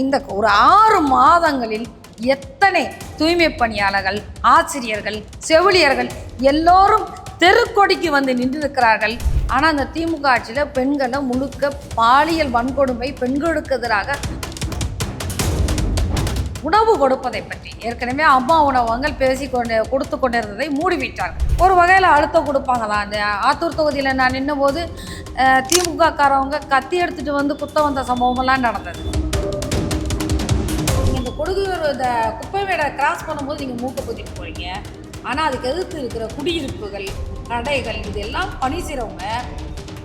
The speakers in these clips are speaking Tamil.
இந்த ஒரு 6 மாதங்களில் எத்தனை தூய்மை பணியாளர்கள், ஆசிரியர்கள், செவிலியர்கள் எல்லோரும் தெருக்கொடிக்கு வந்து நின்றிருக்கிறார்கள். ஆனால் அந்த திமுக ஆட்சியில் பெண்களை முழுக்க பாலியல் வன்கொடுமை, பெண்களுக்கு எதிராக உணவு கொடுப்பதை பற்றி ஏற்கனவே அம்மா உணவகங்கள் கொடுத்து கொண்டிருந்ததை மூடிவிட்டார்கள். ஒரு வகையில் அழுத்தம் கொடுப்பாங்களாம். அந்த ஆத்தூர் தொகுதியில் நான் நின்னபோது திமுக காரவங்க கத்தி எடுத்துகிட்டு வந்து குத்த வந்த சம்பவமெல்லாம் நடந்தது. நீங்கள் இந்த கொடுகுயூர் இந்த குப்பை மேடை கிராஸ் பண்ணும்போது நீங்கள் மூக்கை பொத்திட்டு போகிறீங்க. ஆனால் அதுக்கு எதிர்த்து இருக்கிற குடியிருப்புகள், கடைகள், இதெல்லாம் பணி செய்கிறவங்க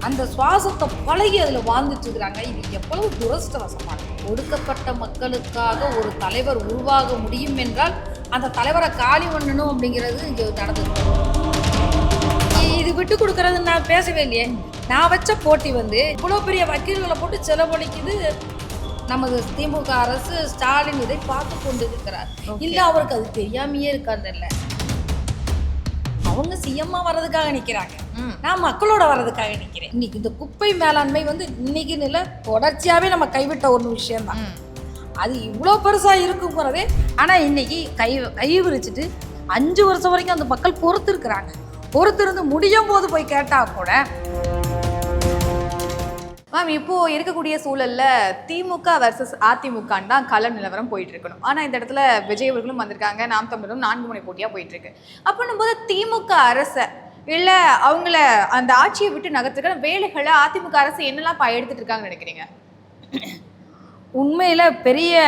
அந்த சுவாசத்தை பழகி அதில் வாழ்ந்துட்டு இருக்கிறாங்க. இது எவ்வளவு துரஷ்டவசமாக. ஒடுக்கப்பட்ட மக்களுக்காக ஒரு தலைவர் உருவாக முடியும் என்றால் அந்த தலைவரை காலி பண்ணணும் அப்படிங்கிறது இங்கே நடந்தது. இது விட்டு கொடுக்கறது நான் பேசவே இல்லையே. நான் வச்ச போட்டி வந்து இவ்வளோ பெரிய வக்கீல்களை போட்டு செலவழிக்குது நமது திமுக அரசு. ஸ்டாலின் இதை பார்த்து கொண்டு இருக்கிறார். இல்லை அவருக்கு அது தெரியாமையே இருக்காதுல்ல. அவங்க சிஎம்மா வர்றதுக்காக நிற்கிறாங்க, நான் மக்களோட வர்றதுக்காக நிற்கிறேன். இன்னைக்கு இந்த குப்பை மேலாண்மை வந்து இன்னைக்கு நிலை தொடர்ச்சியாகவே நம்ம கைவிட்ட ஒரு விஷயம்தான். அது இவ்வளோ பெருசாக இருக்குங்கிறதே. ஆனால் இன்னைக்கு கை விரிச்சிட்டு 5 வருஷம் வரைக்கும் அந்த மக்கள் பொறுத்திருக்கிறாங்க. பொறுத்திருந்து முடியும் போது போய் கேட்டால் கூட. மேம், இப்போ இருக்கக்கூடிய சூழல்ல திமுக வர்சஸ் அதிமுக தான் கள நிலவரம் போயிட்டு இருக்கணும். ஆனா இந்த இடத்துல விஜய் அவர்களும் வந்திருக்காங்க, நாம் தமிழரும் 4 முனை போட்டியா போயிட்டு இருக்கு. அப்படின்னும் போது திமுக அரசு இல்ல அவங்கள அந்த ஆட்சியை விட்டு நகர்த்துக்கிற வேலைகளை அதிமுக அரசு என்னெல்லாம் எடுத்துட்டு இருக்காங்கன்னு நினைக்கிறீங்க? உண்மையில பெரிய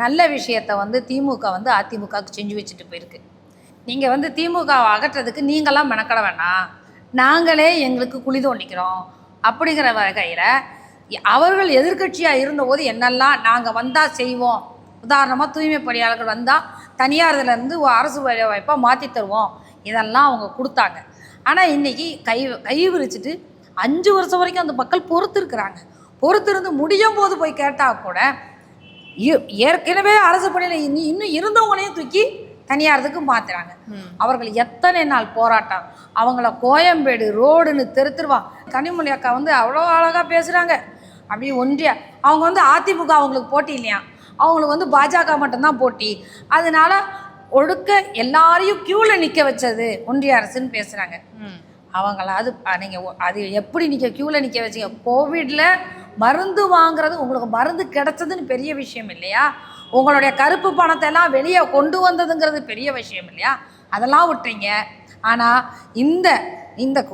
நல்ல விஷயத்த வந்து திமுக வந்து அதிமுகவுக்கு செஞ்சு வச்சுட்டு போயிருக்கு. நீங்க வந்து திமுக அகற்றதுக்கு நீங்களாம் மெனக்கட வேண்டாம், நாங்களே எங்களுக்கு குழி தோண்டிக்கிறோம் அப்படிங்கிற வகையில் அவர்கள் எதிர்கட்சியாக இருந்தபோது என்னெல்லாம் நாங்கள் வந்தால் செய்வோம். உதாரணமாக தூய்மை பணியாளர்கள் வந்தால் தனியார்லேருந்து அரசு வேலை வாய்ப்பாக மாற்றி தருவோம், இதெல்லாம் அவங்க கொடுத்தாங்க. ஆனால் இன்றைக்கி கை விரிச்சிட்டு 5 வருஷம் வரைக்கும் அந்த மக்கள் பொறுத்திருக்கிறாங்க. பொறுத்திருந்து முடியும் போது போய் கேட்டால் கூட ஏற்கனவே அரசு பணியில் இன்னும் இருந்தவங்களையும் தூக்கி தனியாரத்துக்கு மாற்றுறாங்க. அவர்கள் எத்தனை நாள் போராட்டம். அவங்கள கோயம்பேடு ரோடுன்னு தெருவா. கனிமொழி அக்கா வந்து அவ்வளோ அழகாக பேசுகிறாங்க. அப்படி ஒன்றிய அவங்க வந்து அதிமுக அவங்களுக்கு போட்டி இல்லையா, அவங்களுக்கு வந்து பாஜக மட்டும்தான் போட்டி. அதனால ஒடுக்க எல்லாரையும் க்யூவில் நிற்க வச்சது ஒன்றிய அரசுன்னு பேசுகிறாங்க. அவங்கள அது எப்படி க்யூவில் நிற்க வச்சிங்க? கோவிடில் மருந்து வாங்குறது, உங்களுக்கு மருந்து கிடைச்சதுன்னு பெரிய விஷயம் இல்லையா? உங்களுடைய கருப்பு பணத்தை எல்லாம் வெளியே கொண்டு வந்ததுங்கிறது பெரிய விஷயம் இல்லையா? அதெல்லாம் விட்டுறீங்க. ஆனால் இந்த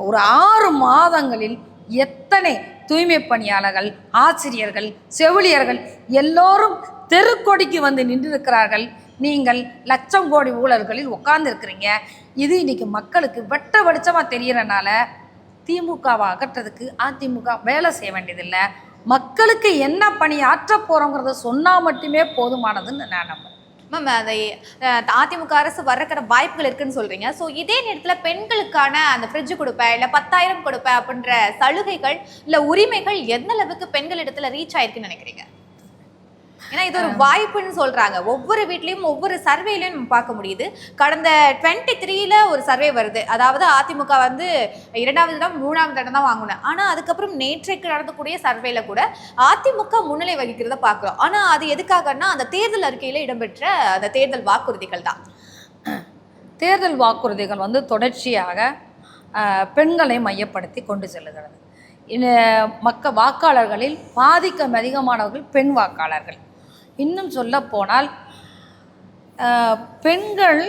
ஒரு 6 மாதங்களில் எத்தனை தூய்மை பணியாளர்கள், ஆசிரியர்கள், செவிலியர்கள் எல்லோரும் தெருக்கொடிக்கு வந்து நின்றிருக்கிறார்கள். நீங்கள் லட்சம் கோடி ஊழல்களில் உட்கார்ந்துருக்கிறீங்க. இது இன்னைக்கு மக்களுக்கு வெட்ட வெளிச்சமாக தெரியறனால திமுகவை அகற்றதுக்கு அதிமுக வேலை செய்ய வேண்டியதில்லை. மக்களுக்கு என்ன பணி ஆற்ற போகிறோங்கிறத சொன்னால் மட்டுமே போதுமானதுன்னு நான் நம்புறேன். மேம், அதை அதிமுக அரசு வர்றக்கிற வாய்ப்புகள் இருக்குன்னு சொல்கிறீங்க. ஸோ இதே நேரத்தில் பெண்களுக்கான அந்த ஃப்ரிட்ஜ் கொடுப்பேன், இல்லை 10,000 கொடுப்பேன் அப்படின்ற சலுகைகள் இல்லை உரிமைகள் எந்த அளவுக்கு பெண்கள் இடத்துல ரீச் ஆயிருக்குன்னு நினைக்கிறீங்க? ஏன்னா இது ஒரு வாய்ப்புன்னு சொல்கிறாங்க. ஒவ்வொரு வீட்லேயும் ஒவ்வொரு சர்வேலையும் நம்ம பார்க்க முடியுது. கடந்த 23ல் ஒரு சர்வே வருது. அதாவது அதிமுக வந்து 2வது இடம் 3வது இடம் தான் வாங்கினேன். ஆனால் அதுக்கப்புறம் நேற்றைக்கு நடந்தக்கூடிய சர்வேல கூட அதிமுக முன்னிலை வகிக்கிறத பார்க்குறோம். ஆனால் அது எதுக்காகன்னா அந்த தேர்தல் அறிக்கையில் இடம்பெற்ற அந்த தேர்தல் வாக்குறுதிகள் தான். தேர்தல் வாக்குறுதிகள் வந்து தொடர்ச்சியாக பெண்களை மையப்படுத்தி கொண்டு செல்லுகிறது. வாக்காளர்களில் பாதிக்கும் அதிகமானவர்கள் பெண் வாக்காளர்கள். இன்னும் சொல்ல போனால் பெண்கள்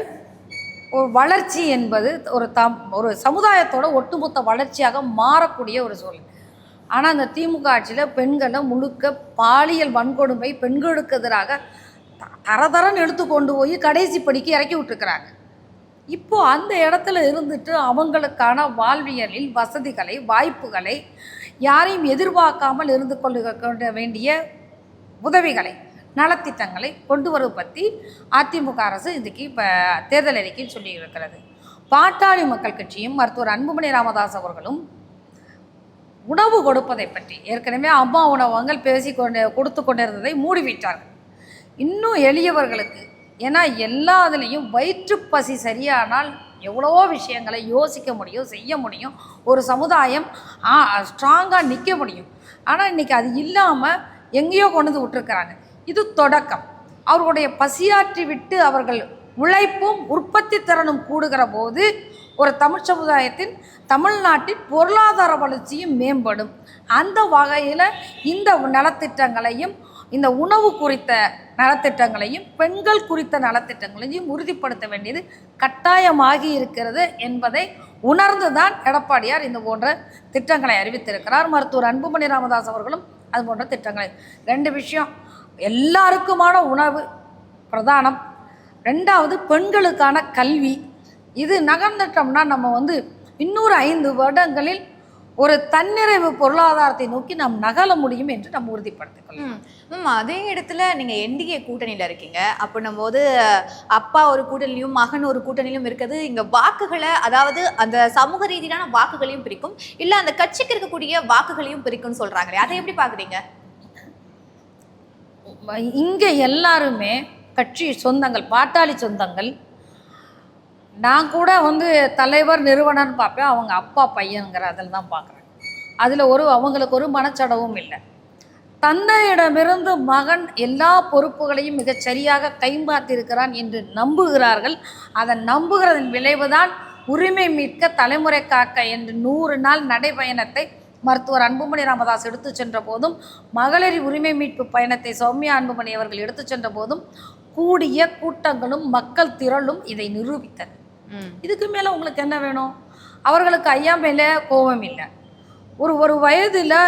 ஒரு வளர்ச்சி என்பது ஒரு சமுதாயத்தோட ஒட்டுமொத்த வளர்ச்சியாக மாறக்கூடிய ஒரு சூழல். ஆனால் அந்த திமுக ஆட்சியில் பெண்களை முழுக்க பாலியல் வன்கொடுமை, பெண்களுக்கு எதிராக தரதரன்னு எடுத்து கொண்டு போய் கடைசி படிக்கு இறக்கி விட்டுருக்குறாங்க. இப்போது அந்த இடத்துல இருந்துட்டு அவங்களுக்கான வாழ்வியலில் வசதிகளை, வாய்ப்புகளை, யாரையும் எதிர்பார்க்காமல் இருந்து கொள்ள வேண்டிய உதவிகளை, நலத்திட்டங்களை கொண்டு வருவது பற்றி அதிமுக அரசு இன்றைக்கி இப்போ தேர்தல் அறிக்கையில் சொல்லி இருக்கிறது. பாட்டாளி மக்கள் கட்சியும் மருத்துவர் அன்புமணி ராமதாஸ் அவர்களும் உணவு கொடுப்பதை பற்றி ஏற்கனவே அம்மா உணவகங்கள் கொடுத்து கொண்டிருந்ததை மூடிவிட்டார்கள். இன்னும் எளியவர்களுக்கு, ஏன்னா எல்லாத்துலேயும் வயிற்று பசி சரியானால் எவ்வளவோ விஷயங்களை யோசிக்க முடியும், செய்ய முடியும், ஒரு சமுதாயம் ஸ்ட்ராங்காக நிற்க முடியும். ஆனால் இன்றைக்கி அது இல்லாமல் எங்கேயோ கொண்டு வந்து விட்டுருக்குறாங்க. இது தொடக்கம். அவர்களுடைய பசியாற்றி விட்டு அவர்கள் உழைப்பும் உற்பத்தி திறனும் கூடுகிற போது ஒரு தமிழ் சமுதாயத்தின் தமிழ்நாட்டின் பொருளாதார வளர்ச்சியும் மேம்படும். அந்த வகையில் இந்த நலத்திட்டங்களையும் இந்த உணவு குறித்த நலத்திட்டங்களையும் பெண்கள் குறித்த நலத்திட்டங்களையும் உறுதிப்படுத்த வேண்டியது கட்டாயமாகி இருக்கிறது என்பதை உணர்ந்துதான் எடப்பாடியார் இந்த போன்ற திட்டங்களை அறிவித்திருக்கிறார். மருத்துவர் அன்புமணி ராமதாஸ் அவர்களும் அது போன்ற திட்டங்களை 2 விஷயம், எல்லாருக்குமான உணவு பிரதானம், 2வது பெண்களுக்கான கல்வி. இது நகர்ந்துட்டோம்னா நம்ம இன்னொரு 5 வருடங்களில் ஒரு தன்னிறைவு பொருளாதாரத்தை நோக்கி நாம் நகல முடியும் என்று நம்ம உறுதிப்படுத்திக்கொள்ளலாம். அதே இடத்துல நீங்க என்டிஏ கூட்டணியில இருக்கீங்க அப்படின்னும் போது அப்பா ஒரு கூட்டணியிலும் மகன் ஒரு கூட்டணியிலும் இருக்குது. இங்க வாக்குகளை, அதாவது அந்த சமூக ரீதியிலான வாக்குகளையும் பிரிக்கும், இல்ல அந்த கட்சிக்கு இருக்கக்கூடிய வாக்குகளையும் பிரிக்கும்னு சொல்றாங்களே, அதை எப்படி பாக்குறீங்க? இங்க எல்லாருமே கட்சி சொந்தங்கள், பாட்டாளி சொந்தங்கள். நான் கூட தலைவர் நிறுவனர்னு பார்ப்பேன், அவங்க அப்பா பையனுங்கிற அதில் தான் பார்க்குறேன். அதில் அவங்களுக்கு ஒரு மனச்சடவும் இல்லை. தந்தையிடமிருந்து மகன் எல்லா பொறுப்புகளையும் மிகச் சரியாக கைமாற்றிருக்கிறான் என்று நம்புகிறார்கள். அதை நம்புகிறதன் விளைவுதான் உரிமை மீட்க தலைமுறை காக்க என்று 100 நாள் நடைபயணத்தை மருத்துவர் அன்புமணி ராமதாஸ் எடுத்து சென்ற போதும், மகளிர் உரிமை மீட்பு பயணத்தை சௌமியா அன்புமணி அவர்கள் எடுத்து சென்ற போதும் கூடிய கூட்டங்களும் மக்கள் திரளும் இதை நிரூபித்தது. இதுக்கு மேலே உங்களுக்கு என்ன வேணும்? அவர்களுக்கு ஐயா மேலே கோபம் இல்லை. ஒரு வயதில்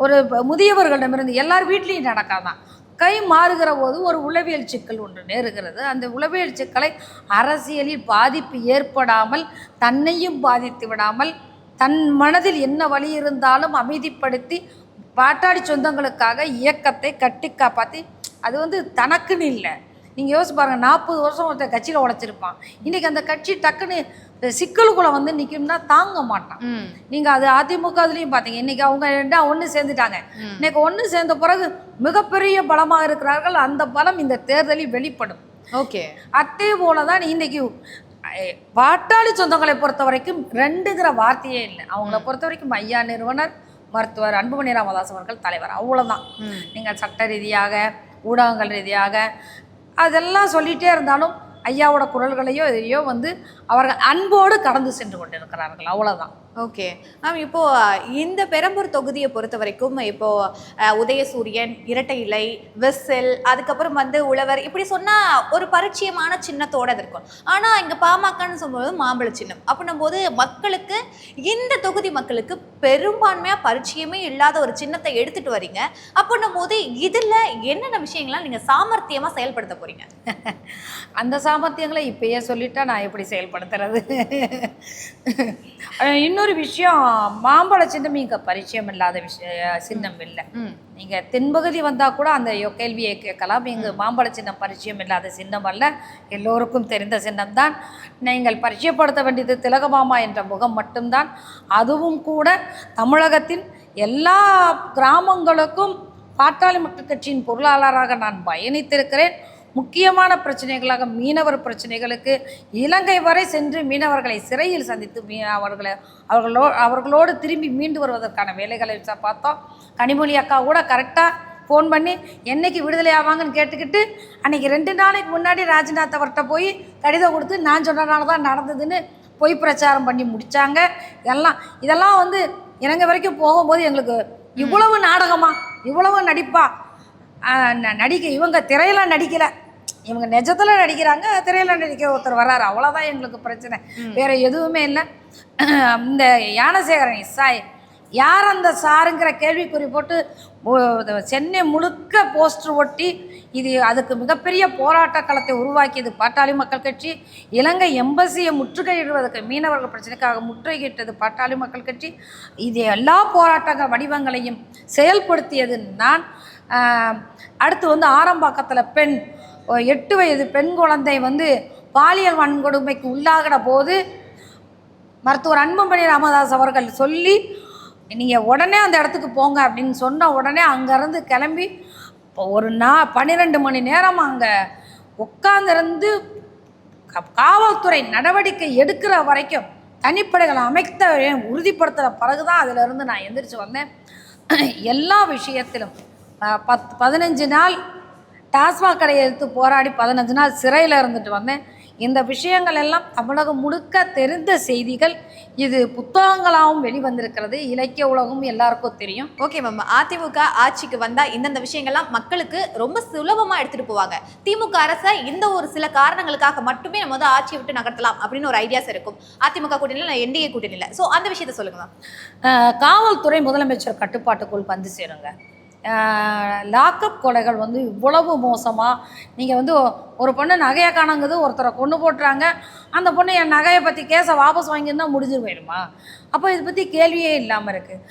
ஒரு முதியவர்களிடமிருந்து எல்லார் வீட்லேயும் நடக்காதான், கை மாறுகிற போது ஒரு உளவியல் சிக்கல் ஒன்று நேருகிறது. அந்த உளவியல் சிக்கலை அரசியலில் பாதிப்பு ஏற்படாமல், தன்னையும் பாதித்து விடாமல், தன் மனதில் என்ன வழி இருந்தாலும் அமைதிப்படுத்தி பாட்டாளி சொந்தங்களுக்காக இயக்கத்தை கட்டி காப்பாற்றி, அது தனக்குன்னு இல்லை. நீங்கள் யோசிச்சு பாருங்கள், 40 வருஷம் ஒருத்தர் கட்சியில் உழைச்சிருப்பான், இன்றைக்கி அந்த கட்சி டக்குன்னு சிக்கலுக்குள்ளே நிற்கும்னா தாங்க மாட்டான். நீங்கள் அது அதிமுக அதுலேயும் பார்த்தீங்க, இன்றைக்கி அவங்க ஒன்று சேர்ந்துட்டாங்க. இன்றைக்கி ஒன்று சேர்ந்த பிறகு மிகப்பெரிய பலமாக இருக்கிறார்கள். அந்த பலம் இந்த தேர்தலில் வெளிப்படும். ஓகே, அதே போல தான் இன்றைக்கி பாட்டாளி சொந்தங்களை பொறுத்த வரைக்கும் 2ங்கிற வார்த்தையே இல்லை. அவங்கள பொறுத்த வரைக்கும் ஐயா நிறுவனர், மருத்துவர் அன்புமணி ராமதாஸ் அவர்கள் தலைவர், அவ்வளோதான். நீங்கள் சட்ட ரீதியாக, ஊடகங்கள் ரீதியாக அதெல்லாம் சொல்லிகிட்டே இருந்தாலும் ஐயாவோட குரல்களையோ எதையோ அவர்கள் அன்போடு கடந்து சென்று கொண்டிருக்கிறார்கள், அவ்வளோதான். ஓகே மேம், இப்போ இந்த பெரம்பூர் தொகுதியை பொறுத்த வரைக்கும் இப்போ உதயசூரியன், இரட்டை இலை, விசில், அதுக்கப்புறம் உழவர், இப்படி சொன்னா ஒரு பரிச்சயமான சின்னத்தோட இருக்கும். ஆனா இங்க பாமகன்னு சொல்லும்போது மாம்பழ சின்னம் அப்படின்னும் போது மக்களுக்கு, இந்த தொகுதி மக்களுக்கு பெரும்பான்மையா பரிச்சயமே இல்லாத ஒரு சின்னத்தை எடுத்துட்டு வரீங்க. அப்படின்னும் போது இதுல என்னென்ன விஷயங்கள்லாம் நீங்க சாமர்த்தியமா செயல்படுத்த போறீங்க? அந்த சாமர்த்தியங்களை இப்பயே சொல்லிட்டா நான் எப்படி செயல்படுத்துறது? இன்னொரு விஷயம், மாம்பழ சின்னம் இங்கே பரிச்சயம் இல்லாத சின்னம் இல்லை. நீங்கள் தென்பகுதி வந்தால் கூட அந்த கேள்வியை கேட்கலாம். இங்கு மாம்பழ சின்னம் பரிச்சயம் இல்லாத சின்னம் அல்ல, எல்லோருக்கும் தெரிந்த சின்னம்தான். நீங்கள் பரிச்சயப்படுத்த வேண்டியது திலகமாமா என்ற முகம் மட்டும்தான். அதுவும் கூட தமிழகத்தின் எல்லா கிராமங்களுக்கும் பாட்டாளி மக்கள் கட்சியின் பொருளாளராக நான் பயணித்திருக்கிறேன். முக்கியமான பிரச்சனைகளாக மீனவர் பிரச்சனைகளுக்கு இலங்கை வரை சென்று மீனவர்களை சிறையில் சந்தித்து அவர்களோடு திரும்பி மீண்டு வருவதற்கான வேலைகளை பார்த்தோம். கனிமொழி அக்கா கூட கரெக்டாக ஃபோன் பண்ணி என்னைக்கு விடுதலை ஆவாங்கன்னு கேட்டுக்கிட்டு அன்றைக்கி 2 நாளைக்கு முன்னாடி ராஜ்நாத் அவர்கிட்ட போய் கடிதம் கொடுத்து நான் சொன்னனால தான் நடந்ததுன்னு பொய் பிரச்சாரம் பண்ணி முடித்தாங்க. இதெல்லாம் இலங்கை வரைக்கும் போகும்போது எங்களுக்கு இவ்வளவு நாடகமா, இவ்வளவு நடிப்பா, இவங்க திரையில நடிக்கலை, இவங்க நிஜத்தில் நடிக்கிறாங்க, திரையில் நடிக்கிற ஒருத்தர் வர்றாரு, அவ்வளோதான் எங்களுக்கு பிரச்சனை, வேறு எதுவுமே இல்லை. இந்த யானசேகரன் இசாய் யார் அந்த சாருங்கிற கேள்விக்குறி போட்டு சென்னை முழுக்க போஸ்டர் ஒட்டி அதுக்கு மிகப்பெரிய போராட்ட களத்தை உருவாக்கியது பாட்டாளி மக்கள் கட்சி. இலங்கை எம்பசியை முற்றுகையிடுவதற்கு, மீனவர்கள் பிரச்சனைக்காக முற்றுகையிட்டது பாட்டாளி மக்கள் கட்சி. இது எல்லா போராட்ட வடிவங்களையும் செயல்படுத்தியது நான். அடுத்து ஆரம்பாக்கத்தில் 8 வயது பெண் குழந்தை பாலியல் வன்கொடுமைக்கு உள்ளாகிற போது மருத்துவர் அன்புமணி ராமதாஸ் அவர்கள் சொல்லி நீங்கள் உடனே அந்த இடத்துக்கு போங்க அப்படின்னு சொன்ன உடனே அங்கேருந்து கிளம்பி ஒரு 12 மணி நேரம் அங்கே உட்கார்ந்திருந்து காவல்துறை நடவடிக்கை எடுக்கிற வரைக்கும் தனிப்படைகளை அமைத்த உறுதிப்படுத்துகிற பிறகு தான் அதிலிருந்து நான் எந்திரிச்சு வந்தேன். எல்லா விஷயத்திலும் 15 நாள் டாஸ்மாக் கடையை எடுத்து போராடி 15 நாள் சிறையில் இருந்துட்டு வந்தேன். இந்த விஷயங்கள் எல்லாம் தமிழகம் முழுக்க தெரிந்த செய்திகள். இது புத்தகங்களாகவும் வெளிவந்திருக்கிறது. இலக்கிய உலகம் எல்லாருக்கும் தெரியும். ஓகே மேம், அதிமுக ஆட்சிக்கு வந்தா இந்தந்த விஷயங்கள்லாம் மக்களுக்கு ரொம்ப சுலபமா எடுத்துட்டு போவாங்க. திமுக அரசை இந்த ஒரு சில காரணங்களுக்காக மட்டுமே நம்ம வந்து ஆட்சியை விட்டு நகர்த்தலாம் அப்படின்னு ஒரு ஐடியாஸ் இருக்கும். அதிமுக கூட்டணியில் என்டிஏ கூட்டணியில். ஸோ அந்த விஷயத்த சொல்லுங்க மேம். காவல்துறை முதலமைச்சர் கட்டுப்பாட்டுக்குள் வந்து சேருங்க. லாக்அப் கொலைகள் வந்து இவ்வளவு மோசமாக, நீங்கள் வந்து ஒரு பொண்ணு நகையை காணங்குது, ஒருத்தரை கொண்டு போட்டுறாங்க, அந்த பொண்ணு என் நகையை பற்றி கேஸை வாபஸ் வாங்கியிருந்தால் முடிஞ்சு போயிடுமா? அப்போ இதை பற்றி கேள்வியே இல்லாமல் இருக்குது.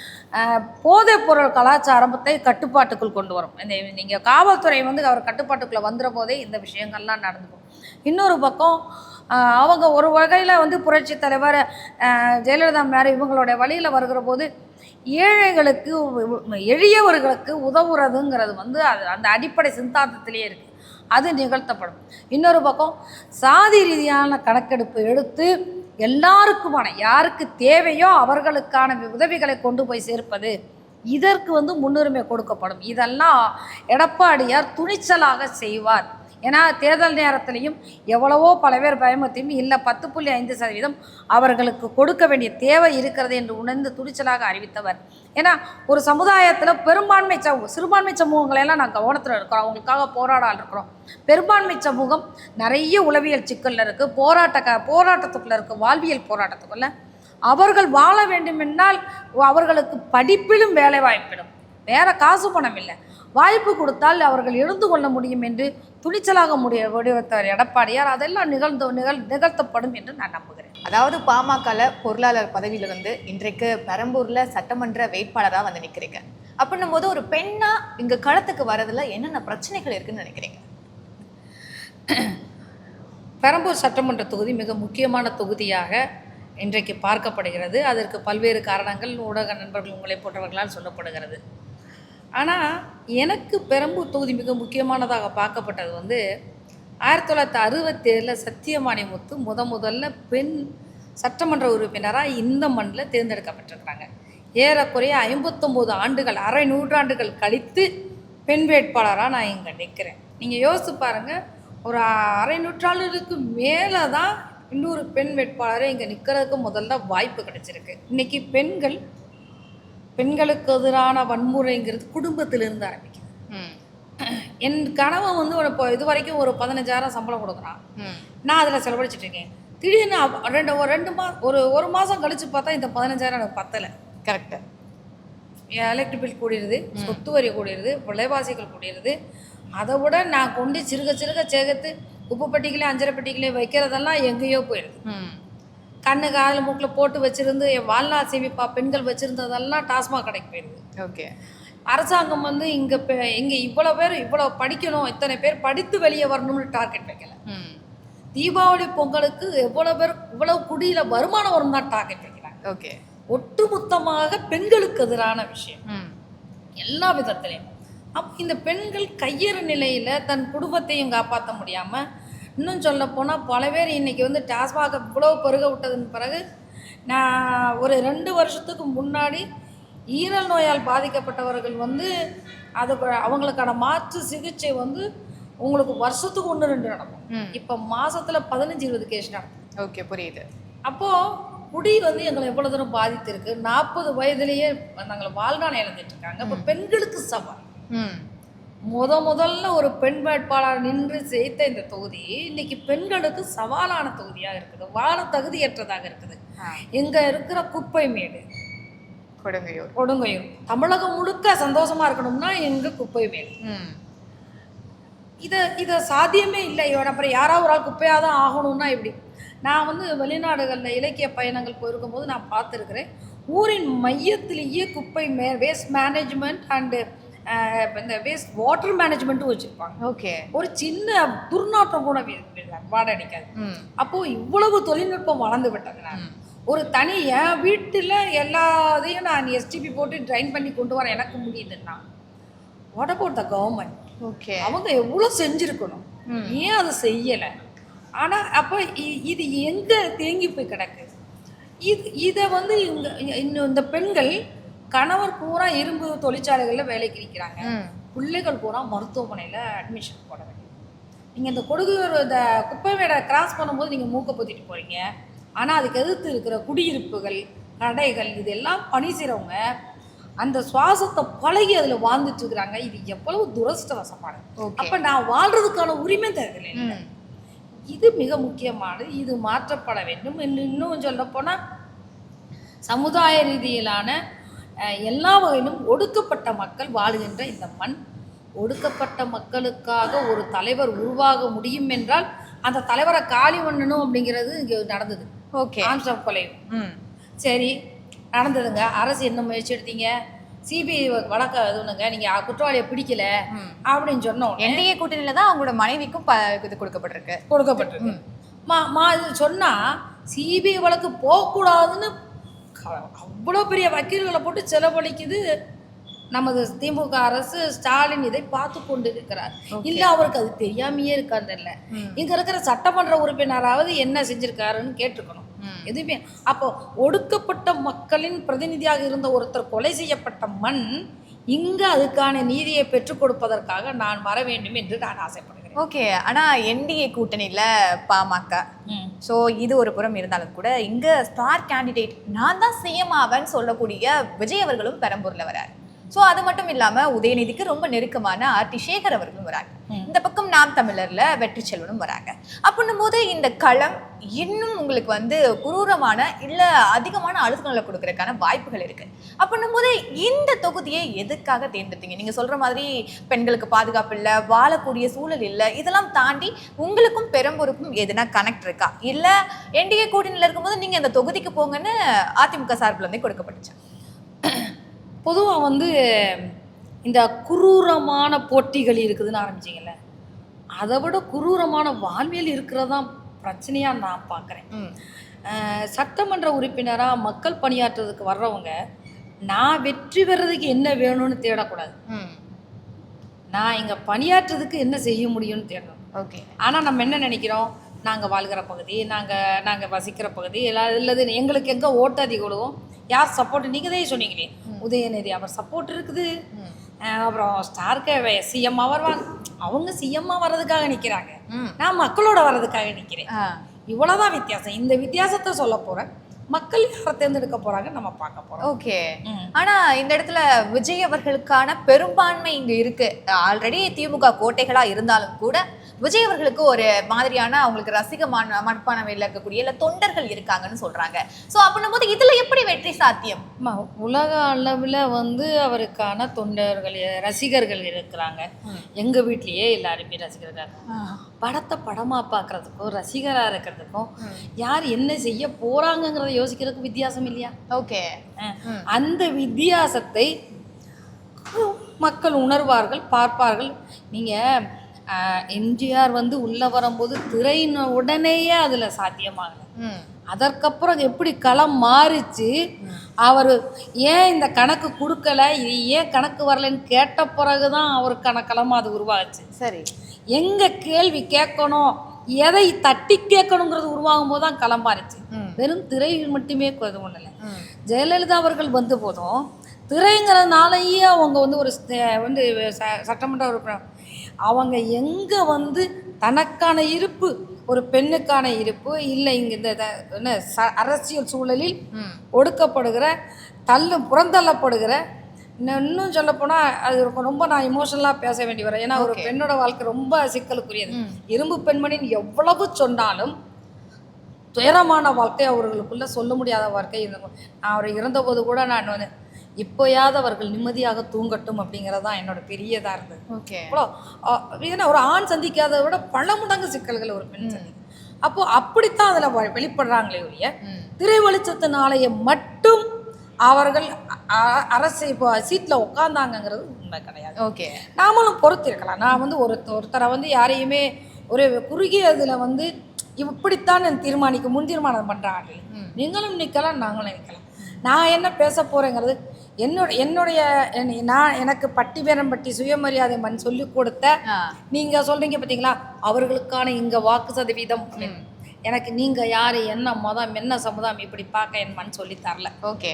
போதைப் பொருள் கலாச்சாரத்தை கட்டுப்பாட்டுக்குள் கொண்டு வரும். இந்த நீங்கள் காவல்துறை வந்து அவர் கட்டுப்பாட்டுக்குள்ளே வந்துற போதே இந்த விஷயங்கள்லாம் நடந்துக்கும். இன்னொரு பக்கம் அவங்க ஒரு வகையில் வந்து புரட்சி தலைவர் ஜெயலலிதா மேலே இவங்களுடைய வழியில் வருகிற போது ஏழைகளுக்கு எளியவர்களுக்கு உதவுறதுங்கிறது வந்து அது அந்த அடிப்படை சித்தாந்தத்திலேயே இருக்குது. அது நிகழ்த்தப்படும். இன்னொரு பக்கம் சாதி ரீதியான கணக்கெடுப்பு எடுத்து எல்லாருக்குமான யாருக்கு தேவையோ அவர்களுக்கான உதவிகளை கொண்டு போய் சேர்ப்பது, இதற்கு வந்து முன்னுரிமை கொடுக்கப்படும். இதெல்லாம் எடப்பாடியார் துணிச்சலாக செய்வார். ஏன்னா தேர்தல் நேரத்திலையும் எவ்வளவோ பல பேர் பயமுறுத்தியும் இல்லை 10.5% அவர்களுக்கு கொடுக்க வேண்டிய தேவை இருக்கிறது என்று உணர்ந்து துணிச்சலாக அறிவித்தவர். ஏன்னா ஒரு சமுதாயத்தில் பெரும்பான்மை சிறுபான்மை சமூகங்களெல்லாம் நான் கவனத்தில் இருக்கிறோம், அவங்களுக்காக போராட இருக்கிறோம். பெரும்பான்மை சமூகம் நிறைய உளவியல் சிக்கலில் இருக்குது, போராட்டத்துக்குள்ளே இருக்குது, வாழ்வியல் போராட்டத்துக்குள்ள. அவர்கள் வாழ வேண்டுமென்றால் அவர்களுக்கு படிப்பிலும் வேலை வாய்ப்பிடும், வேற காசு பணம் இல்லை, வாய்ப்பு கொடுத்தால் அவர்கள் எழுந்து கொள்ள முடியும் என்று துணிச்சலாக வடிவத்தவர் எடப்பாடியார். அதெல்லாம் நிகழ்த்தப்படும் என்று நான் நம்புகிறேன். அதாவது பாமகல பொருளாளர் பதவியில வந்து இன்றைக்கு பெரம்பூர்ல சட்டமன்ற வேட்பாளராக வந்து நிற்கிறீங்க. அப்படின்னும் போது ஒரு பெண்ணா இங்க களத்துக்கு வரதுல என்னென்ன பிரச்சனைகள் இருக்குன்னு நினைக்கிறீங்க? பெரம்பூர் சட்டமன்ற தொகுதி மிக முக்கியமான தொகுதியாக இன்றைக்கு பார்க்கப்படுகிறது. அதற்கு பல்வேறு காரணங்கள் ஊடக நண்பர்கள் உங்களை போன்றவர்களால் சொல்லப்படுகிறது. ஆனால் எனக்கு பெரம்பூர் தொகுதி மிக முக்கியமானதாக பார்க்கப்பட்டது வந்து 1967 சத்தியமாணிமுத்து முதல்ல பெண் சட்டமன்ற உறுப்பினராக இந்த மண்ணில் தேர்ந்தெடுக்கப்பட்டிருக்கிறாங்க. ஏறக்குறைய 59 ஆண்டுகள், அரை நூற்றாண்டுகள் கழித்து பெண் வேட்பாளராக நான் இங்கே நிற்கிறேன். நீங்கள் யோசித்து பாருங்கள், ஒரு அரை நூற்றாண்டுகளுக்கு மேலே தான் இன்னொரு பெண் வேட்பாளரை இங்கே நிற்கிறதுக்கு முதல்ல வாய்ப்பு கிடைச்சிருக்கு. இன்றைக்கி பெண்களுக்கு எதிரான வன்முறைங்கிறது குடும்பத்திலிருந்து ஆரம்பிக்குது. என் கணவன் வந்து இப்போ இது வரைக்கும் ஒரு 15,000 சம்பளம் கொடுக்குறான், நான் அதில் செலவழிச்சிட்டு இருக்கேன். திடீர்னு ஒரு மாதம் கழித்து பார்த்தா இந்த 15,000 எனக்கு பத்தலை. கரெக்டு. எலக்ட்ரிக் பில் கூடிடுது, சொத்து வரி கூடிடுது, விலைவாசிகள் கூடிடுது. அதை விட நான் கொண்டு சிறுக சேர்த்து உப்பு பெட்டிகளே அஞ்சரை பெட்டிகளே வைக்கிறதெல்லாம் எங்கேயோ போயிடுது. கண்ணு காதில் மூக்கில் போட்டு வச்சுருந்து வாழ்நாள் சேமிப்பா பெண்கள் வச்சுருந்ததெல்லாம் டாஸ்மாக் கடைக்கு போயிடுது. ஓகே. அரசாங்கம் வந்து இங்கே இவ்வளோ பேர் இவ்வளோ படிக்கணும், இத்தனை பேர் படித்து வெளியே வரணும்னு டார்கெட் வைக்கல. தீபாவளி பொங்கலுக்கு இவ்வளோ குடியில் வருமானம் வரும் தான் டார்கெட் வைக்கிறாங்க. ஓகே. ஒட்டுமொத்தமாக பெண்களுக்கு எதிரான விஷயம் எல்லா விதத்திலையும். அப்போ இந்த பெண்கள் கையறு நிலையில் தன் குடும்பத்தையும் காப்பாற்ற முடியாமல், இன்னும் சொல்ல போனால் பல பேர் இன்றைக்கி வந்து டாஸ்மாக இவ்வளோ பெருக விட்டதுன்னு பிறகு, நான் ஒரு 2 வருஷத்துக்கு முன்னாடி ஈரல் நோயால் பாதிக்கப்பட்டவர்கள் வந்து அவங்களுக்கான மாற்று சிகிச்சை வந்து உங்களுக்கு வருஷத்துக்கு 1-2 நடக்கும். இப்போ மாதத்தில் 15-20 கேஸ் நடக்கும். ஓகே, புரியுது. அப்போது குடி வந்து எங்களை எவ்வளோ தூரம் பாதித்திருக்கு. 40 வயதுலேயே நாங்கள் வாழ்நாள் இழந்துட்டுருக்காங்க. இப்போ பெண்களுக்கு சவால். முதல்ல ஒரு பெண் வேட்பாளர் நின்று ஜெயித்த இந்த தொகுதி இன்னைக்கு பெண்களுக்கு சவாலான தொகுதியாக இருக்குது, வாழ தகுதியற்றதாக இருக்குது. எங்க இருக்கிற குப்பை மேடு கொடுங்கையூர் தமிழகம் முழுக்க சந்தோஷமா இருக்கணும்னா எங்க குப்பை மேடு. இதை சாத்தியமே இல்லை. அப்புறம் யாராவது ஒரு ஆள் குப்பையாக தான் ஆகணும்னா எப்படி? நான் வந்து வெளிநாடுகளில் இலக்கிய பயணங்கள் போயிருக்கும் போது நான் பார்த்துருக்குறேன், ஊரின் மையத்திலேயே குப்பை வேஸ்ட் மேனேஜ்மெண்ட் அண்டு இந்த வேஸ்ட் வாட்டர் மேனேஜ்மெண்ட்டும் வச்சுருப்பாங்க. ஓகே. ஒரு சின்ன துர்நாற்றம் கூட வாடை அடிக்காது. அப்போது இவ்வளவு தொழில்நுட்பம் வளர்ந்து விட்டதுனால ஒரு தனி என் வீட்டில் எல்லாத்தையும் நான் எஸ்டிபி போட்டு ட்ரைன் பண்ணி கொண்டு வர எனக்கு முடியுதுன்னா, what about the government? Okay, அவங்க எவ்வளோ செஞ்சுருக்கணும், ஏன் அதை செய்யலை? ஆனால் அப்போ இது எங்கே தேங்கி போய் கிடக்கு? இதை வந்து இன்னும் இந்த பெண்கள் கணவர் பூரா இரும்பு தொழிற்சாலைகளில் வேலைக்கு இருக்கிறாங்க, ம். பிள்ளைகள் பூரா மருத்துவமனையில் அட்மிஷன் போட வேண்டியது. நீங்கள் இந்த கொடுகுர் இந்த குப்பை மேடை கிராஸ் பண்ணும்போது நீங்கள் மூக்கை பொத்திட்டு போகிறீங்க. ஆனால் அதுக்கு எதிர்த்து இருக்கிற குடியிருப்புகள், கடைகள், இதெல்லாம் பணி செய்கிறவங்க அந்த சுவாசத்தை பழகி அதில் வாழ்ந்துட்டு இருக்கிறாங்க. இது எவ்வளவு துரதிர்ஷ்டவசமானது. அப்போ நான் வாழ்றதுக்கான உரிமை தேவையில்லை. இது மிக முக்கியமானது. இது மாற்றப்பட வேண்டும். இன்னும் சொல்லப்போனால் சமுதாய ரீதியிலான எல்லா வகையிலும் ஒடுக்கப்பட்ட மக்கள் வாழுகின்ற இந்த மண், ஒடுக்கப்பட்ட மக்களுக்காக ஒரு தலைவர் உருவாக முடியும் என்றால் அந்த தலைவரை காலி பண்ணணும் அப்படிங்கிறது இங்கே நடந்தது. ஓகே, ஆம்ஸ்டாங் கொலை. சரி, நடந்ததுங்க. அரசு என்ன முயற்சி எடுத்தீங்க? சிபிஐ வழக்க இதுனுங்க, நீங்கள் குற்றவாளியை பிடிக்கல அப்படின்னு சொன்னோம். என்டிஏ கூட்டணியில தான் அவங்களோட மனைவிக்கும் இது கொடுக்கப்பட்டிருக்கு. இது சொன்னால் சிபிஐ வழக்கு போகக்கூடாதுன்னு அவ்வளோ பெரிய வக்கீல்களை போட்டு செலவழிக்குது நமது திமுக அரசு. ஸ்டாலின் இதை பார்த்து கொண்டு இருக்கிறார். இல்ல அவருக்கு அது தெரியாமையே இருக்கான்னு தெரியல. இங்க இருக்கிற சட்டமன்ற உறுப்பினராவது என்ன செஞ்சிருக்காருன்னு கேட்டுக்கணும். எதுவுமே. அப்போ ஒடுக்கப்பட்ட மக்களின் பிரதிநிதியாக இருந்த ஒருத்தர் கொலை செய்யப்பட்ட மண் இங்க அதுக்கான நீதியை பெற்றுக் கொடுப்பதற்காக நான் வர வேண்டும் என்று நான் ஆசைப்படுகிறேன். ஓகே, ஆனா என்டிஏ கூட்டணியில பாமக, ஸோ இது ஒரு புறம் இருந்தாலும் கூட இங்க ஸ்டார் கேண்டிடேட் நான் தான் சிஎம் ஆவேன்னு சொல்லக்கூடிய விஜய் அவர்களும் பெரம்பூர்ல வராரு. ஸோ அது மட்டும் இல்லாம உதயநிதிக்கு ரொம்ப நெருக்கமான ஆர்டி சேகர் அவர்களும் வராங்க. இந்த பக்கம் நாம் தமிழர்ல வெற்றி செல்வனும் வராங்க. அப்படின்னும் போது இந்த களம் இன்னும் உங்களுக்கு வந்து குரூரமான இல்ல அதிகமான அழுத்தங்களை கொடுக்கறதுக்கான வாய்ப்புகள் இருக்கு. அப்படின்னும் போது இந்த தொகுதியை எதுக்காக தேர்ந்தெடுத்தீங்க? நீங்க சொல்ற மாதிரி பெண்களுக்கு பாதுகாப்பு இல்லை, வாழக்கூடிய சூழல் இல்லை, இதெல்லாம் தாண்டி உங்களுக்கும் பெரம்பூருக்கும் எதுனா கனெக்ட் இருக்கா? இல்ல என்டிஏ கூட்டணியில இருக்கும்போது நீங்க இந்த தொகுதிக்கு போங்கன்னு அதிமுக சார்பில் இருந்தே கொடுக்கப்பட்டுச்சு? பொதுவாக வந்து இந்த குரூரமான போட்டிகள் இருக்குதுன்னு ஆரம்பிச்சிங்கல்ல, அதை விட குரூரமான வாழ்வியல் இருக்கிறதான் பிரச்சனையாக நான் பார்க்குறேன். சட்டமன்ற உறுப்பினராக மக்கள் பணியாற்றுறதுக்கு வர்றவங்க நான் வெற்றி பெறதுக்கு என்ன வேணும்னு தேடக்கூடாது, நான் இங்கே பணியாற்றுறதுக்கு என்ன செய்ய முடியும்னு தேடணும். ஓகே. ஆனால் நம்ம என்ன நினைக்கிறோம், நாங்கள் வாழ்கிற பகுதி, நாங்கள் வசிக்கிற பகுதி எல்லாம் இல்லது, எங்களுக்கு எங்கே ஓட்டு அதிகம், யார் சப்போர்ட், நீங்கள் தான் சொன்னீங்களே உதயநிதி அவர் சப்போர்ட் இருக்குது, அப்புறம் ஸ்டார்க்கு சிஎம்மாக வருவாங்க. அவங்க சிஎம்மாக வர்றதுக்காக நிற்கிறாங்க, நான் மக்களோட வர்றதுக்காக நிற்கிறேன். இவ்வளோதான் வித்தியாசம். இந்த வித்தியாசத்தை சொல்ல போகிறேன். மக்கள் யாரை தேர்ந்தெடுக்க போறாங்க நம்ம பார்க்க போறோம். ஓகே. ஆனா இந்த இடத்துல விஜய் அவர்களுக்கான பெரும்பான்மை இங்க இருக்கு. ஆல்ரெடி திமுக கோட்டைகளா இருந்தாலும் கூட விஜய் அவர்களுக்கு ஒரு மாதிரியான அவங்களுக்கு ரசிகமான மட்பானவையில் இருக்கக்கூடிய இல்ல தொண்டர்கள் இருக்காங்கன்னு சொல்றாங்க. ஸோ அப்படின்னும் போது இதுல எப்படி வெற்றி சாத்தியம்? உலக அளவில் வந்து அவருக்கான தொண்டர்கள் ரசிகர்கள் இருக்கிறாங்க. எங்க வீட்லயே எல்லாருமே ரசிகர்கள். படத்தை படமா பார்க்கறதுக்கும் ரசிகராக இருக்கிறதுக்கும் யார் என்ன செய்ய போறாங்கிறத யோசிக்கிறதுக்கு வித்தியாசம் இல்லையா? ஓகே. அந்த வித்தியாசத்தை மக்கள் உணர்வார்கள், பார்ப்பார்கள். நீங்கள் எம்ஜிஆர் வந்து உள்ளே வரும்போது திரையின் உடனேயே அதில் சாத்தியமாகலை. அதற்கப்புறம் எப்படி களம் மாறிச்சு, அவர் ஏன் இந்த கணக்கு கொடுக்கல, இது ஏன் கணக்கு வரலன்னு கேட்ட பிறகு தான் அவருக்கான களமாக அது உருவாச்சு. சரி, எங்கே கேள்வி கேட்கணும், எதை தட்டி கேட்கணுங்கிறது உருவாகும் போது தான் களம் மாறிச்சு. வெறும் திரை மட்டுமே இது ஒன்றும் இல்லை. ஜெயலலிதா அவர்கள் வந்த போதும் திரைங்கிறதுனாலேயே அவங்க வந்து ஒரு வந்து சட்டமன்ற உறுப்பினர் அவங்க எங்கே வந்து தனக்கான இருப்பு, ஒரு பெண்ணுக்கான இருப்பு இல்லை, இங்கே இந்த அரசியல் சூழலில் ஒடுக்கப்படுகிற புறந்தள்ளப்படுகிற, இன்னும் சொல்லப்போனால் அது ரொம்ப நான் இமோஷனலாக பேச வேண்டி வரேன். ஏன்னா ஒரு பெண்ணோட வாழ்க்கை ரொம்ப சிக்கலுக்குரியது. இரும்பு பெண்மணின்னு எவ்வளவு சொன்னாலும் துயரமான வாழ்க்கை அவர்களுக்குள்ள சொல்ல முடியாத வாழ்க்கை இருந்தோம். நான் அவர் இறந்தபோது கூட நான் வந்து இப்போயாவது அவர்கள் நிம்மதியாக தூங்கட்டும் அப்படிங்கிறதான் என்னோட பெரியதாக இருந்தது. ஓகே. அவ்வளோ ஏன்னா ஒரு ஆண் சந்திக்காத விட பல மடங்கு சிக்கல்கள் ஒரு பெண் சந்திக்கும். அப்போது அப்படித்தான் அதில் வெளிப்படுறாங்களே ஒழிய திரை வெளிச்சத்தினாலேயே மட்டும் அவர்கள் அரசு இப்போ சீட்டில் உட்காந்தாங்கிறது உண்மை கிடையாது. ஓகே. நாமளும் பொறுத்திருக்கலாம். நான் வந்து ஒருத்தரை வந்து யாரையுமே ஒரு குறுகிய இதில் வந்து இப்படித்தான் முன் தீர்மானம் பண்ணுறாங்க. நீங்களும் நிற்கலாம், நாங்களும் நிற்கலாம். நான் என்ன பேச போகிறேங்கிறது என்னுடைய எனக்கு பட்டி பேரம்பட்டி சுயமரியாதை மண் சொல்லி கொடுத்த நீங்கள் சொல்கிறீங்க பார்த்தீங்களா, அவர்களுக்கான இங்கே வாக்கு சதவீதம் எனக்கு நீங்கள் யார், என்ன மதம், என்ன சமுதாயம் இப்படி பார்க்க என் மண் சொல்லி தரல. ஓகே.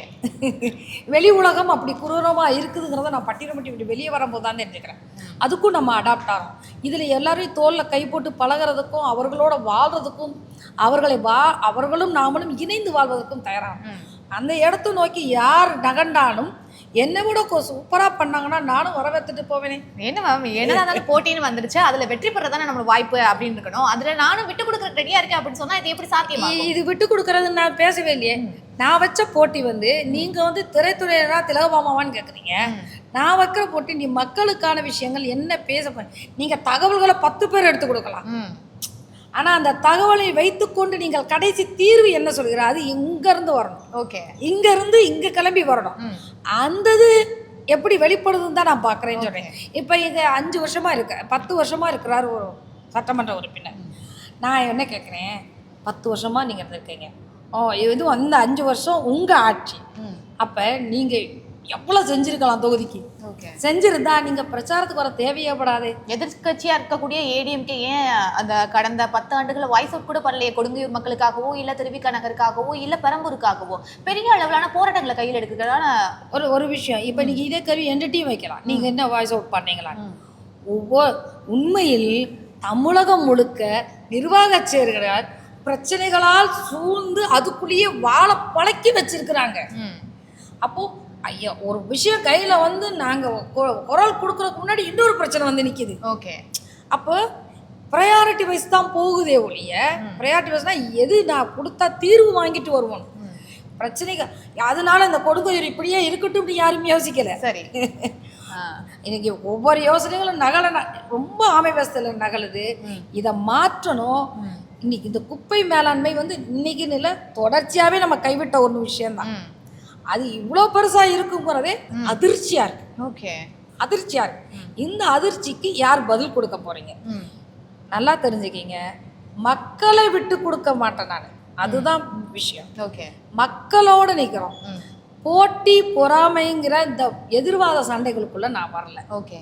வெளி உலகம் அப்படி குரூரமாக இருக்குதுங்கிறத நான் பட்டியல் இப்படி வெளியே வரும்போது தான் தெரிஞ்சுக்கிறேன். அதுக்கும் நம்ம அடாப்ட் ஆகிறோம். இதில் எல்லாரையும் தோளில் கை போட்டு பழகிறதுக்கும் அவர்களோட வாழ்கிறதுக்கும் அவர்களும் நாமளும் இணைந்து வாழ்வதற்கும் தயாராகும். அந்த இடத்த நோக்கி யார் நகண்டாலும் என்னை விட சூப்பராக பண்ணாங்கன்னா நானும் வரவேற்றுட்டு போவேனே. என்ன மேம், என்னதான் போட்டின்னு வந்துருச்சு, அதில் வெற்றி பெறதானே நம்மளோட வாய்ப்பு அப்படின்னு இருக்கணும். அதில் நானும் விட்டு கொடுக்குற ரெடியாக இருக்கேன் அப்படின்னு சொன்னால் இது எப்படி சாத்தியமா? இது விட்டு கொடுக்குறதுன்னு நான் பேசவே இல்லையே. நான் வச்ச போட்டி நீங்கள் திரைத்துறையரா திலகபாமாவான்னு கேட்குறீங்க. நான் வைக்கிற போட்டி நீ மக்களுக்கான விஷயங்கள் என்ன பேச நீங்கள் தகவல்களை 10 பேர் எடுத்து கொடுக்கலாம். ஆனால் அந்த தகவலை வைத்துக்கொண்டு நீங்கள் கடைசி தீர்வு என்ன சொல்கிறார், அது இங்கேருந்து வரணும். ஓகே. இங்கேருந்து இங்கே கிளம்பி வரணும். அந்தது எப்படி வெளிப்படுதுன்னு தான் நான் பார்க்குறேன்னு சொல்கிறேன். இப்போ இது 5 வருஷமாக 10 வருஷமாக இருக்கிறார் ஒரு சட்டமன்ற உறுப்பினர். நான் என்ன கேட்குறேன், 10 வருஷமாக நீங்கள் இருந்திருக்கீங்க. இது அந்த 5 வருஷம் உங்கள் ஆட்சி. அப்போ நீங்கள் எவ்வளோ செஞ்சுருக்கலாம் தொகுதிக்கு. செஞ்சிருந்தா நீங்கள் பிரச்சாரத்துக்கு வர தேவையப்படாது. எதிர்கட்சியாக இருக்கக்கூடிய ஏடிஎம்கே ஏன் அந்த கடந்த 10 ஆண்டுகளை வாய்ஸ் அவுட் கூட பண்ணலையே? கொடுங்கையூர் மக்களுக்காகவோ இல்லை திருவிக நகருக்காகவோ இல்லை பெரம்பூருக்காகவோ பெரிய அளவிலான போராட்டங்களை கையில் எடுக்கிறதான ஒரு விஷயம். இப்போ நீங்கள் இதே கருவி என்கிட்டையும் வைக்கலாம். நீங்கள் என்ன வாய்ஸ் அவுட் பண்ணீங்களா? உண்மையில் தமிழகம் முழுக்க நிர்வாக செயல்களால் பிரச்சனைகளால் சூழ்ந்து அதுக்குள்ளேயே வாழ பழக்கி வச்சிருக்கிறாங்க. அப்போ ஐயா ஒரு விஷயம் கையில் நாங்கள் குரல் கொடுக்குறதுக்கு முன்னாடி இன்னொரு பிரச்சனை நிற்கிது. ஓகே. அப்போ ப்ரையாரிட்டி வைஸ் தான் போகுதே ஒழிய, ப்ரையாரிட்டி வைஸ்னா எது நான் கொடுத்தா தீர்வு வாங்கிட்டு வருவோம் பிரச்சனைகள். அதனால இந்த கொடுங்கோயூர் இப்படியே இருக்கட்டும் இப்படி யாரும் யோசிக்கல. சரி. இன்னைக்கு ஒவ்வொரு யோசனைகளும் ரொம்ப அமைவசத்தில் நகலுது. இதை மாற்றணும். இன்னைக்கு இந்த குப்பை மேலாண்மை இன்னைக்கு நிலை தொடர்ச்சியாகவே நம்ம கைவிட்ட ஒரு விஷயம்தான். அது இவ்வளோ பெருசாக இருக்குங்கிறதே அதிர்ச்சியாக இருக்கு. ஓகே. அதிர்ச்சியாக இருக்கு. இந்த அதிர்ச்சிக்கு யார் பதில் கொடுக்க போறீங்க? நல்லா தெரிஞ்சுக்கிங்க, மக்களை விட்டு கொடுக்க மாட்டேன் நான். அதுதான் விஷயம். ஓகே. மக்களோடு நிற்கிறோம். போட்டி பொறாமைங்கிற இந்த எதிர்வாத சண்டைகளுக்குள்ள நான் வரல. ஓகே.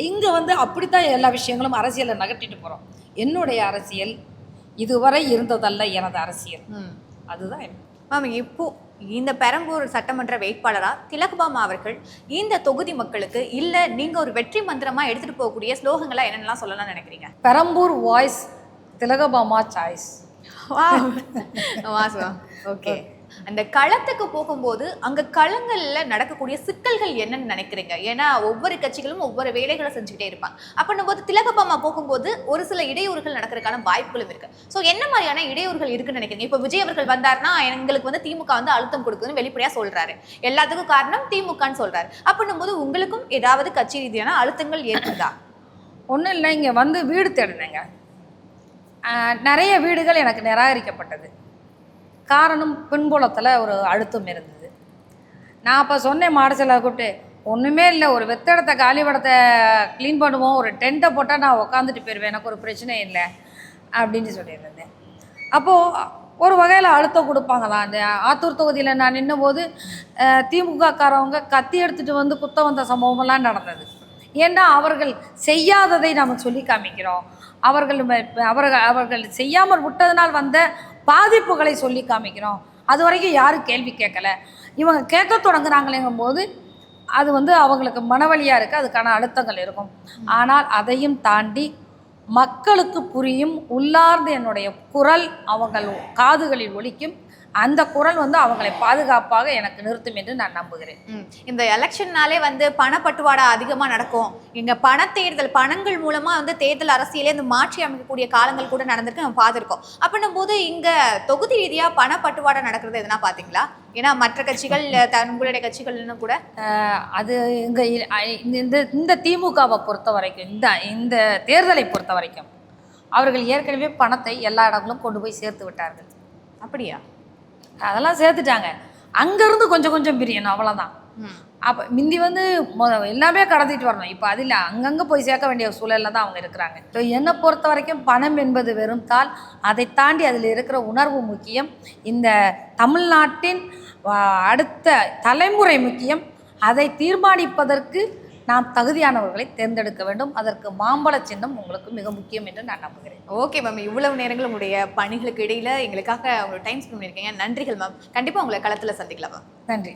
இங்கே அப்படித்தான் எல்லா விஷயங்களும் அரசியலை நகட்டிட்டு போகிறோம். என்னுடைய அரசியல் இதுவரை இருந்ததல்ல எனது அரசியல். அதுதான் மேம். இப்போ இந்த பெரம்பூர் சட்டமன்ற வேட்பாளராக திலகபாமா அவர்கள் இந்த தொகுதி மக்களுக்கு இல்லை நீங்கள் ஒரு வெற்றி மந்திரமாக எடுத்துகிட்டு போகக்கூடிய ஸ்லோகங்களாக என்னென்னலாம் சொல்லலாம்னு நினைக்கிறீங்க? Perambur voice, Thilagabama choice. Okay. அந்த களத்துக்கு போகும்போது அங்கே களங்களில் நடக்கக்கூடிய சிக்கல்கள் என்னன்னு நினைக்கிறீங்க? ஏன்னா ஒவ்வொரு கட்சிகளும் ஒவ்வொரு வேலைகளை செஞ்சுக்கிட்டே இருப்பாங்க. அப்படின்னும் போது திலகபாமா போகும்போது ஒரு சில இடையூறுகள் நடக்கிறதுக்கான வாய்ப்புகளும் இருக்கு. ஸோ என்ன மாதிரியான இடையூறுகள் இருக்குன்னு நினைக்கிறீங்க? இப்போ விஜய் அவர்கள் வந்தார்னா எங்களுக்கு திமுக அழுத்தம் கொடுக்குதுன்னு வெளிப்படையாக சொல்றாரு. எல்லாத்துக்கும் காரணம் திமுகன்னு சொல்றாரு. அப்படின்னும் போது உங்களுக்கும் ஏதாவது கட்சி ரீதியான அழுத்தங்கள் ஏற்படுதா? ஒன்றும் இல்லை. இங்கே வீடு தேடினேங்க. நிறைய வீடுகள் எனக்கு நிராகரிக்கப்பட்டது. காரணம் பின்புலத்தில் ஒரு அழுத்தம் இருந்தது. நான் அப்போ சொன்னேன் மாடசில் கூப்பிட்டு, ஒன்றுமே இல்லை, ஒரு வெத்தடத்தை காலி படத்தை க்ளீன் பண்ணுவோம், ஒரு டென்ட்டை போட்டால் நான் உக்காந்துட்டு போயிடுவேன், எனக்கு ஒரு பிரச்சனை இல்லை அப்படின்னு சொல்லியிருந்தேன். அப்போது ஒரு வகையில் அழுத்தம் கொடுப்பாங்களாம். அந்த ஆத்தூர் தொகுதியில் நான் நின்னபோது திமுககாரவங்க கத்தி எடுத்துகிட்டு குத்த வந்த சம்பவமெல்லாம் நடந்தது. ஏன்னா அவர்கள் செய்யாததை நாம் சொல்லி காமிக்கிறோம். அவர்கள் செய்யாமல் விட்டதனால் வந்த பாதிப்புகளை சொல்லி காமிக்கிறோம். அது வரைக்கும் யாரும் கேள்வி கேட்கல. இவங்க கேட்க தொடங்குறாங்களேங்கும் போது அது அவங்களுக்கு மனவழியாக இருக்குது. அதுக்கான அழுத்தங்கள் இருக்கும். ஆனால் அதையும் தாண்டி மக்களுக்கு புரியும், உள்ளார்ந்து என்னுடைய குரல் அவங்கள் காதுகளில் ஒலிக்கும். அந்த குரல் அவங்களை பாதுகாப்பாக எனக்கு நிறுத்தும் என்று நான் நம்புகிறேன். இந்த எலெக்ஷன்னாலே பணப்பட்டுவாடா அதிகமாக நடக்கும். இங்கே பணத்தேர்தல், பணங்கள் மூலமாக தேர்தல் அரசியலே மாற்றி அமைக்கக்கூடிய காலங்கள் கூட நடந்திருக்கு, நம்ம பார்த்துருக்கோம். அப்படின்னும் போது இங்கே தொகுதி ரீதியாக பணப்பட்டுவாடா நடக்கிறது எதுனா பார்த்தீங்களா? ஏன்னா மற்ற கட்சிகள், உங்களுடைய கட்சிகள்னு கூட அது இங்கே இந்த திமுகவை பொறுத்த வரைக்கும், இந்த தேர்தலை பொறுத்த வரைக்கும் அவர்கள் ஏற்கனவே பணத்தை எல்லா இடங்களும் கொண்டு போய் சேர்த்து விட்டார்கள். அப்படியா? அதெல்லாம் சேர்த்துட்டாங்க. அங்கேருந்து கொஞ்சம் கொஞ்சம் பிரியணும், அவ்வளோதான். அப்போ முந்தி எல்லாமே கடத்திட்டு வரணும். இப்போ அது இல்லை, அங்கங்கே போய் சேர்க்க வேண்டிய சூழலில் தான் அவங்க இருக்கிறாங்க. ஸோ என்னை பொறுத்த வரைக்கும் பணம் என்பது வெறும் தாள். அதை தாண்டி அதில் இருக்கிற உணர்வு முக்கியம். இந்த தமிழ்நாட்டின் அடுத்த தலைமுறை முக்கியம். அதை தீர்மானிப்பதற்கு நாம் தகுதியானவர்களை தேர்ந்தெடுக்க வேண்டும். அதற்கு மாம்பழ சின்னம் உங்களுக்கு மிக முக்கியம் என்று நான் நம்புகிறேன். ஓகே மேம், இவ்வளவு நேரங்கள் உங்களுடைய பணிகளுக்கு இடையில எங்களுக்காக உங்களோட டைம் ஸ்பெண்ட் பண்ணியிருக்கீங்க. நன்றிகள் மேம். கண்டிப்பா உங்களை களத்துல சந்திக்கலாம் மேம். நன்றி.